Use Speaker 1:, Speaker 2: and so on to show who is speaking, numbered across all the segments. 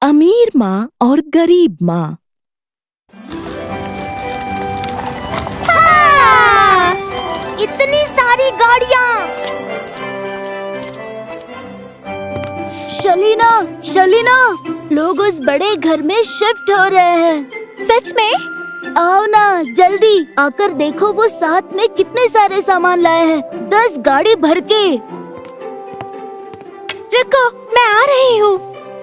Speaker 1: अमीर माँ और गरीब माँ।
Speaker 2: इतनी सारी गाड़ियाँ।
Speaker 3: शलीना, शलीना, लोग उस बड़े घर में शिफ्ट हो रहे हैं।
Speaker 2: सच में?
Speaker 3: आओ ना, जल्दी आकर देखो वो साथ में कितने सारे सामान लाए हैं। 10 गाड़ी भर के।
Speaker 2: रुको, मैं आ रही हूँ।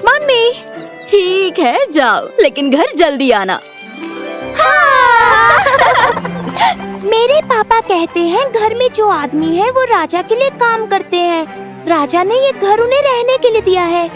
Speaker 2: मम्मी।
Speaker 4: ठीक है, जाओ, लेकिन घर जल्दी आना।
Speaker 2: मेरे पापा कहते हैं घर में जो आदमी है वो राजा के लिए काम करते हैं। राजा ने ये घर उन्हें रहने के लिए दिया है।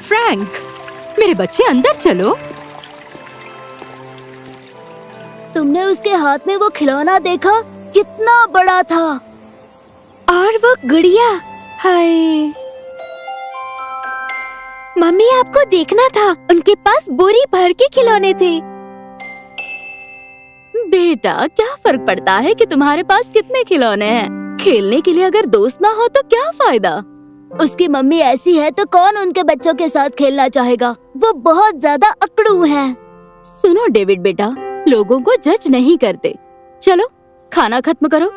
Speaker 4: फ्रैंक, मेरे बच्चे अंदर चलो।
Speaker 3: तुमने उसके हाथ में वो खिलौना देखा? कितना बड़ा था।
Speaker 2: और वो गुड़िया। हाय, मम्मी आपको देखना था, उनके पास बोरी भर के खिलौने थे।
Speaker 4: बेटा, क्या फर्क पड़ता है कि तुम्हारे पास कितने खिलौने हैं? खेलने के लिए अगर दोस्त ना हो तो क्या फायदा?
Speaker 3: उसकी मम्मी ऐसी है तो कौन उनके बच्चों के साथ खेलना चाहेगा? वो बहुत ज्यादा अकड़ू है।
Speaker 4: सुनो डेविड बेटा, लोगों को जज नहीं करते। चलो, खाना खत्म करो।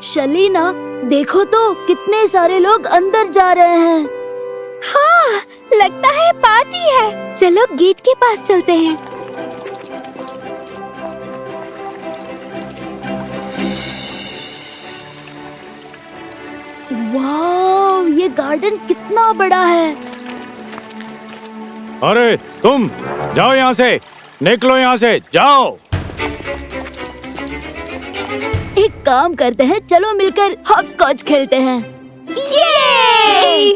Speaker 3: शलीना, देखो तो कितने सारे लोग अंदर जा रहे हैं।
Speaker 2: हाँ, लगता है पार्टी है। चलो गेट के पास चलते हैं।
Speaker 3: वाह, ये गार्डन कितना बड़ा है।
Speaker 5: अरे तुम जाओ यहाँ से, निकलो यहाँ से, जाओ।
Speaker 3: एक काम करते हैं, चलो मिलकर हॉपस्कॉच खेलते हैं।
Speaker 2: ये!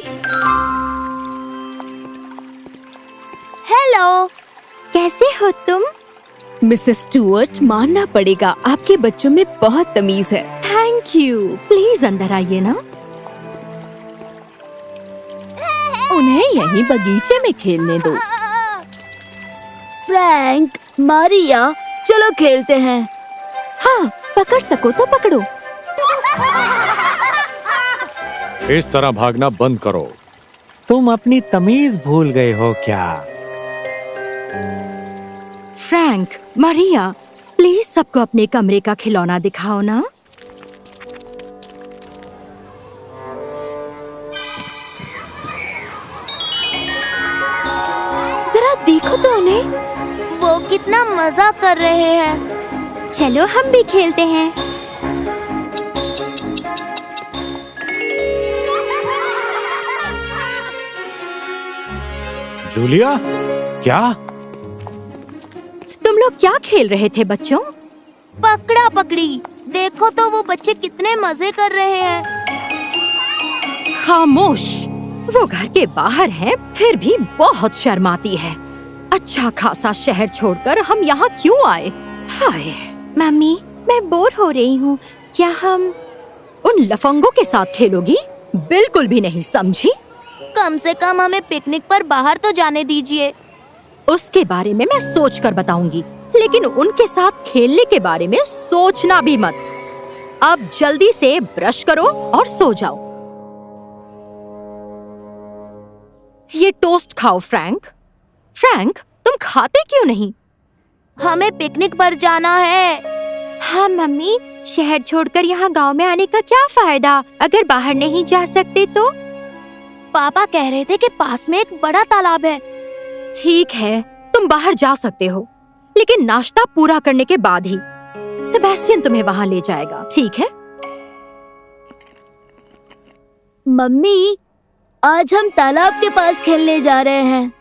Speaker 2: हेलो, कैसे हो तुम?
Speaker 4: मिसेस स्टुअर्ट, मानना पड़ेगा, आपके बच्चों में बहुत तमीज है। Thank you. प्लीज अंदर आइए ना।
Speaker 1: उन्हें यहीं बगीचे में खेलने दो।
Speaker 3: फ्रैंक, मारिया, चलो खेलते हैं।
Speaker 4: हाँ, पकड़ सको तो पकड़ो।
Speaker 5: इस तरह भागना बंद करो।
Speaker 6: तुम अपनी तमीज भूल गए हो क्या?
Speaker 4: फ्रैंक, मारिया, प्लीज सबको अपने कमरे का खिलौना दिखाओ ना।
Speaker 2: जरा देखो तो उन्हें। वो कितना मजा कर रहे हैं। चलो हम भी खेलते हैं।
Speaker 5: जूलिया, क्या?
Speaker 4: तुम लोग क्या खेल रहे थे बच्चों?
Speaker 2: पकड़ा पकड़ी। देखो तो वो बच्चे कितने मजे कर रहे हैं।
Speaker 4: खामोश, वो घर के बाहर है, फिर भी बहुत शर्माती है। अच्छा खासा शहर छोड़कर हम यहाँ क्यों आए? हाय।
Speaker 2: मम्मी, मैं बोर हो रही हूँ, क्या हम
Speaker 4: उन लफंगों के साथ खेलोगी? बिल्कुल भी नहीं, समझी?
Speaker 2: कम से कम हमें पिकनिक पर बाहर तो जाने दीजिए।
Speaker 4: उसके बारे में मैं सोच कर बताऊंगी, लेकिन उनके साथ खेलने के बारे में सोचना भी मत। अब जल्दी से ब्रश करो और सो जाओ। ये टोस्ट खाओ। फ्रैंक, फ्रैंक, तुम खाते क्यों नहीं?
Speaker 2: हमें पिकनिक पर जाना है। हाँ मम्मी, शहर छोड़कर यहाँ गांव में आने का क्या फायदा अगर बाहर नहीं जा सकते तो? पापा कह रहे थे कि पास में एक बड़ा तालाब है।
Speaker 4: ठीक है, तुम बाहर जा सकते हो, लेकिन नाश्ता पूरा करने के बाद ही। सेबेस्टियन तुम्हें वहाँ ले जाएगा, ठीक है?
Speaker 3: मम्मी, आज हम तालाब के पास खेलने जा रहे हैं।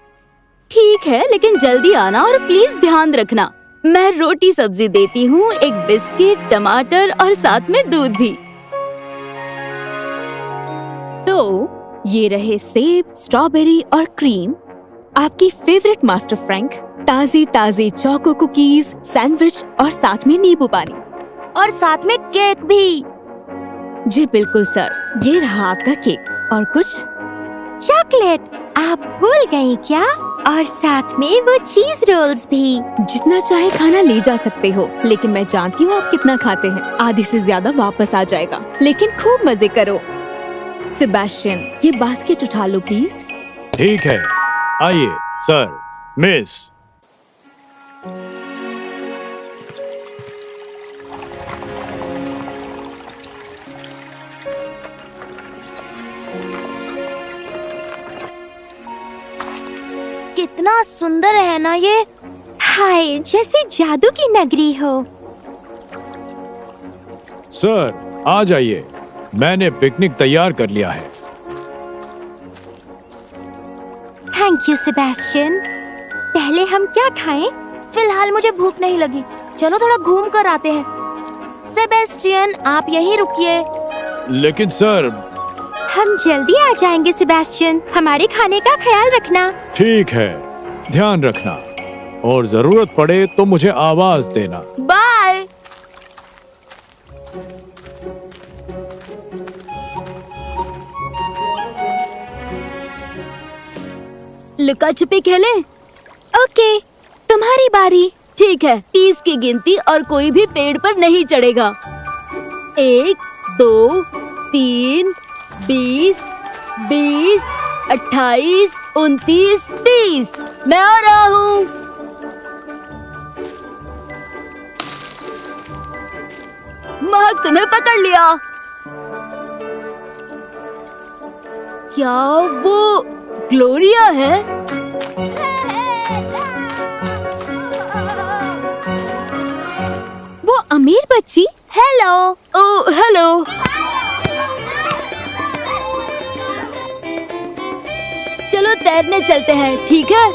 Speaker 4: ठीक है, लेकिन जल्दी आना और प्लीज ध्यान रखना। मैं रोटी सब्जी देती हूँ, एक बिस्किट, टमाटर और साथ में दूध भी।
Speaker 1: तो ये रहे सेब, स्ट्रॉबेरी और क्रीम, आपकी फेवरेट मास्टर फ्रैंक। ताजी ताजी चोको कुकीज, सैंडविच और साथ में नींबू पानी।
Speaker 2: और साथ में केक भी।
Speaker 1: जी बिल्कुल सर, ये रहा आपका केक। और कुछ?
Speaker 2: चॉकलेट आप भूल गई क्या? और साथ में वो चीज रोल्स भी।
Speaker 1: जितना चाहे खाना ले जा सकते हो, लेकिन मैं जानती हूँ आप कितना खाते हैं। आधे से ज्यादा वापस आ जाएगा, लेकिन खूब मजे करो। सेबेस्टियन, ये बास्केट उठा लो प्लीज।
Speaker 5: ठीक है, आइए सर, मिस।
Speaker 2: कितना सुंदर है ना ये। हाय, जैसे जादू की नगरी हो।
Speaker 5: सर आ जाइए, मैंने पिकनिक तैयार कर लिया है।
Speaker 2: Thank you Sebastian. पहले हम क्या खाएं? फिलहाल मुझे भूख नहीं लगी, चलो थोड़ा घूम कर आते हैं। सेबेस्टियन आप यहीं रुकिए।
Speaker 5: लेकिन सर।
Speaker 2: हम जल्दी आ जाएंगे सेबेस्टियन, हमारे खाने का ख्याल रखना।
Speaker 5: ठीक है, ध्यान रखना, और जरूरत पड़े तो मुझे आवाज देना।
Speaker 3: बाय। लुका छिपी खेले?
Speaker 2: ओके,
Speaker 3: तुम्हारी बारी। ठीक है, 30 की गिनती और कोई भी पेड़ पर नहीं चढ़ेगा। 1, 2, 3, 20, 20, 28, 29, 30। मैं आ रहा हूँ। महक, तुम्हें पकड़ लिया। क्या वो ग्लोरिया है?
Speaker 1: वो अमीर बच्ची।
Speaker 2: हेलो।
Speaker 3: Oh hello. चलो तैरने चलते हैं, ठीक है?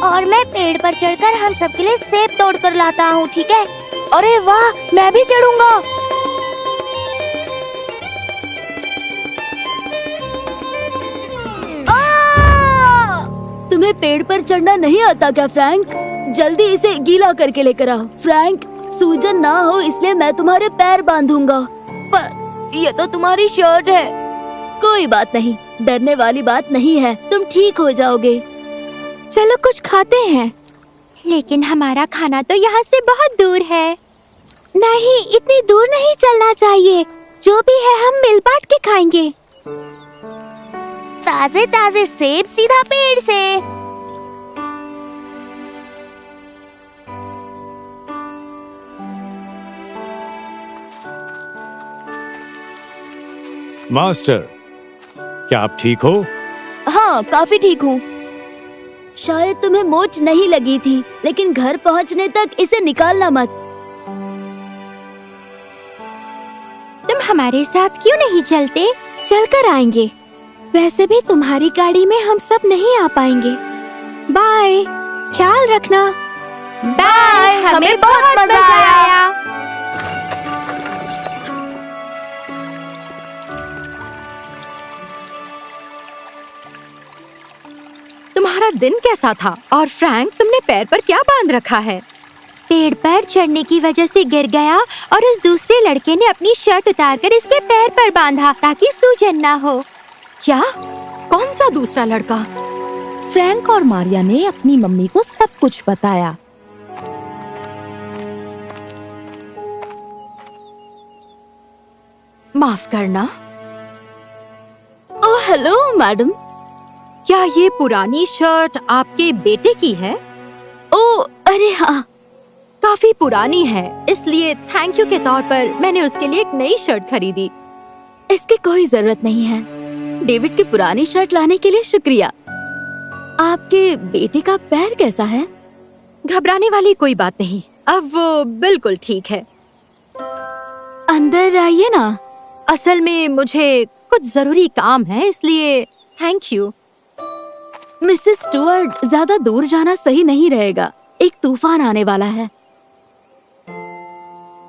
Speaker 2: और मैं पेड़ पर चढ़कर हम सबके लिए सेब तोड़ कर लाता हूँ, ठीक है? अरे वाह, मैं भी चढ़ूंगा।
Speaker 3: तुम्हें पेड़ पर चढ़ना नहीं आता क्या फ्रैंक? जल्दी इसे गीला करके लेकर आओ। फ्रैंक, सूजन ना हो इसलिए मैं तुम्हारे पैर बांधूंगा। पर ये तो तुम्हारी शर्ट है। कोई बात नहीं, डरने वाली बात नहीं है, तुम ठीक हो जाओगे।
Speaker 1: चलो कुछ खाते हैं।
Speaker 2: लेकिन हमारा खाना तो यहाँ से बहुत दूर है।
Speaker 1: नहीं, इतनी दूर नहीं चलना चाहिए। जो भी है हम मिल बांट के खाएंगे।
Speaker 2: ताजे ताजे सेब सीधा पेड़ से।
Speaker 5: मास्टर, क्या आप ठीक हो?
Speaker 3: हाँ, काफी ठीक हूँ। शायद तुम्हें मोच नहीं लगी थी, लेकिन घर पहुँचने तक इसे निकालना मत।
Speaker 2: तुम हमारे साथ क्यों नहीं चलते?
Speaker 1: चलकर आएंगे। वैसे भी तुम्हारी गाड़ी में हम सब नहीं आ पाएंगे। बाय, ख्याल रखना।
Speaker 2: बाय, हमें बहुत मजा आया।
Speaker 4: तुम्हारा दिन कैसा था? और फ्रैंक, तुमने पैर पर क्या बांध रखा है?
Speaker 2: पेड़ पर चढ़ने की वजह से गिर गया और उस दूसरे लड़के ने अपनी शर्ट उतारकर इसके पैर पर बांधा ताकि सूजन ना हो।
Speaker 4: क्या? कौन सा दूसरा लड़का?
Speaker 7: फ्रैंक और मारिया ने अपनी मम्मी को सब कुछ बताया।
Speaker 4: माफ करना।
Speaker 3: Oh hello madam.
Speaker 4: क्या ये पुरानी शर्ट आपके बेटे की है?
Speaker 3: ओह अरे हाँ,
Speaker 4: काफी पुरानी है, इसलिए थैंक यू के तौर पर मैंने उसके लिए एक नई शर्ट खरीदी।
Speaker 3: इसकी कोई जरूरत नहीं है। डेविड की पुरानी शर्ट लाने के लिए शुक्रिया। आपके बेटे का पैर कैसा है?
Speaker 4: घबराने वाली कोई बात नहीं, अब वो बिल्कुल ठीक है।
Speaker 3: अंदर आइए ना।
Speaker 4: असल में मुझे कुछ जरूरी काम है, इसलिए थैंक यू।
Speaker 3: मिसेस स्टुअर्ट, ज्यादा दूर जाना सही नहीं रहेगा, एक तूफान आने वाला है।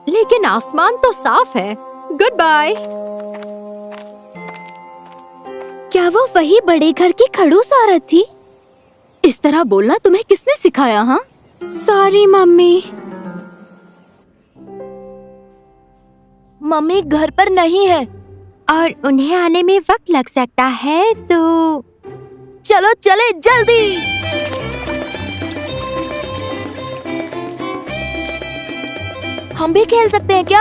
Speaker 4: लेकिन आसमान तो साफ है। Goodbye.
Speaker 1: क्या वो वही बड़े घर की खड़ूस औरत थी?
Speaker 3: इस तरह बोलना तुम्हें किसने सिखाया? हाँ,
Speaker 1: सॉरी मम्मी।
Speaker 2: मम्मी घर पर नहीं है और उन्हें आने में वक्त लग सकता है, तो चलो चले जल्दी। हम भी खेल सकते हैं क्या?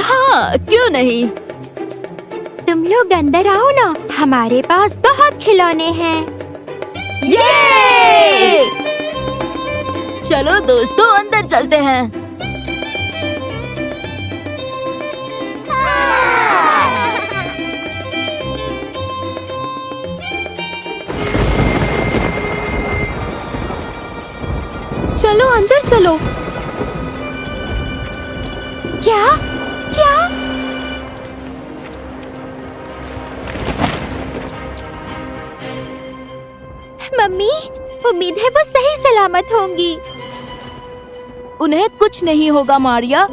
Speaker 3: हाँ, क्यों नहीं।
Speaker 2: तुम लोग अंदर आओ ना, हमारे पास बहुत खिलौने हैं।
Speaker 3: ये! चलो दोस्तों, अंदर चलते हैं।
Speaker 2: चलो अंदर चलो। क्या क्या? मम्मी, उम्मीद है वो सही सलामत होंगी।
Speaker 3: उन्हें कुछ नहीं होगा मारिया।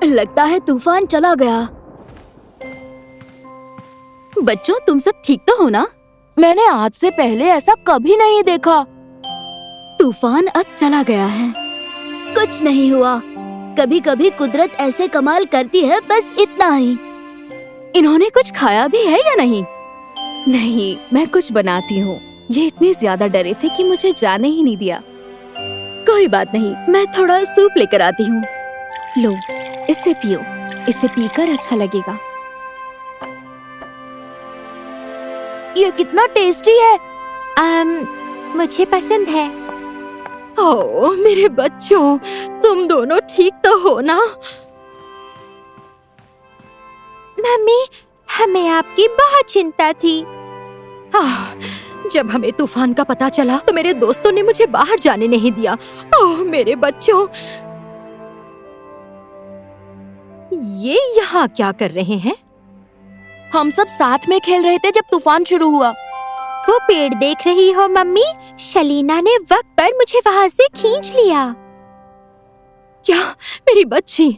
Speaker 3: लगता है तूफान चला गया। बच्चों, तुम सब ठीक तो हो ना?
Speaker 2: मैंने आज से पहले ऐसा कभी नहीं देखा।
Speaker 3: तूफान अब चला गया है। कुछ नहीं हुआ। कभी कभी कुदरत ऐसे कमाल करती है, बस इतना ही। इन्होंने कुछ खाया भी है या नहीं?
Speaker 1: नहीं, मैं कुछ बनाती हूँ। ये इतने ज्यादा डरे थे कि मुझे जाने ही नहीं दिया।
Speaker 3: कोई बात नहीं, मैं थोड़ा सूप लेकर आती हूँ।
Speaker 1: लो, इसे पियो। इसे पीकर अच्छा लगेगा।
Speaker 2: ये कितना टेस्टी है। मुझे पसंद है।
Speaker 4: ओह मेरे बच्चों, तुम दोनों ठीक तो हो ना?
Speaker 2: मम्मी, हमें आपकी बहुत चिंता थी।
Speaker 4: जब हमें तूफान का पता चला तो मेरे दोस्तों ने मुझे बाहर जाने नहीं दिया। ओह मेरे बच्चों, ये यहाँ क्या कर रहे हैं?
Speaker 2: हम सब साथ में खेल रहे थे जब तूफान शुरू हुआ। वो पेड़ देख रही हो मम्मी? शलीना ने वक्त पर मुझे वहाँ से खींच लिया।
Speaker 4: क्या मेरी बच्ची,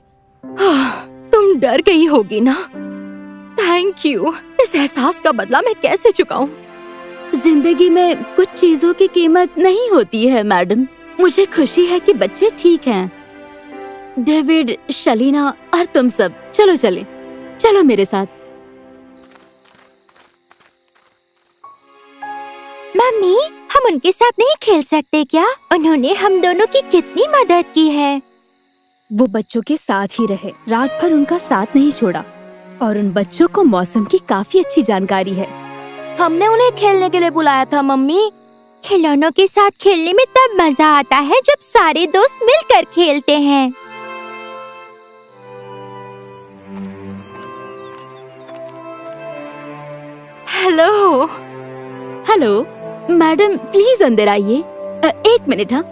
Speaker 4: तुम डर गई होगी ना? Thank you. इस एहसास का बदला मैं कैसे चुकाऊं?
Speaker 3: जिंदगी में कुछ चीजों की कीमत नहीं होती है मैडम। मुझे खुशी है कि बच्चे ठीक हैं। डेविड, शलीना और तुम सब चलो चले, चलो मेरे साथ।
Speaker 2: मम्मी, हम उनके साथ नहीं खेल सकते क्या? उन्होंने हम दोनों की कितनी मदद की है।
Speaker 1: वो बच्चों के साथ ही रहे, रात भर उनका साथ नहीं छोड़ा, और उन बच्चों को मौसम की काफी अच्छी जानकारी है।
Speaker 2: हमने उन्हें खेलने के लिए बुलाया था मम्मी। खिलौनों के साथ खेलने में तब मजा आता है जब सारे दोस्त मिलकर खेलते हैं।
Speaker 4: हेलो।
Speaker 3: हेलो मैडम, प्लीज अंदर आइए। एक मिनट। हाँ,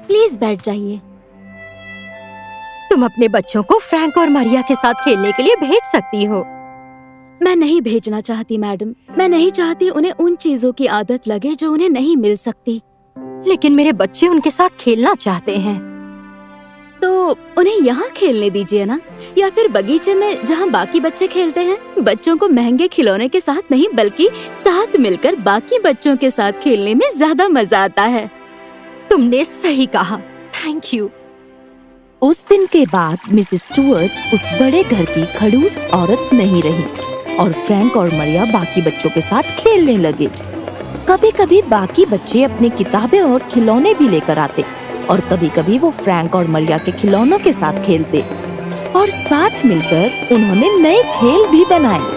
Speaker 3: प्लीज बैठ जाइए।
Speaker 4: तुम अपने बच्चों को फ्रैंक और मारिया के साथ खेलने के लिए भेज सकती हो।
Speaker 3: मैं नहीं भेजना चाहती मैडम। मैं नहीं चाहती उन्हें उन चीजों की आदत लगे जो उन्हें नहीं मिल सकती।
Speaker 4: लेकिन मेरे बच्चे उनके साथ खेलना चाहते हैं।
Speaker 3: तो उन्हें यहाँ खेलने दीजिए ना, या फिर बगीचे में जहाँ बाकी बच्चे खेलते हैं। बच्चों को महंगे खिलौने के साथ नहीं, बल्कि साथ मिलकर बाकी बच्चों के साथ खेलने में ज्यादा मजा आता है।
Speaker 4: तुमने सही कहा, थैंक यू।
Speaker 7: उस दिन के बाद मिसेस स्टुअर्ट उस बड़े घर की खड़ूस औरत नहीं रही, और फ्रैंक और मारिया बाकी बच्चों के साथ खेलने लगे। कभी कभी बाकी बच्चे अपनी किताबें और खिलौने भी लेकर आते, और कभी कभी वो फ्रैंक और मारिया के खिलौनों के साथ खेलते, और साथ मिलकर उन्होंने नए खेल भी बनाए।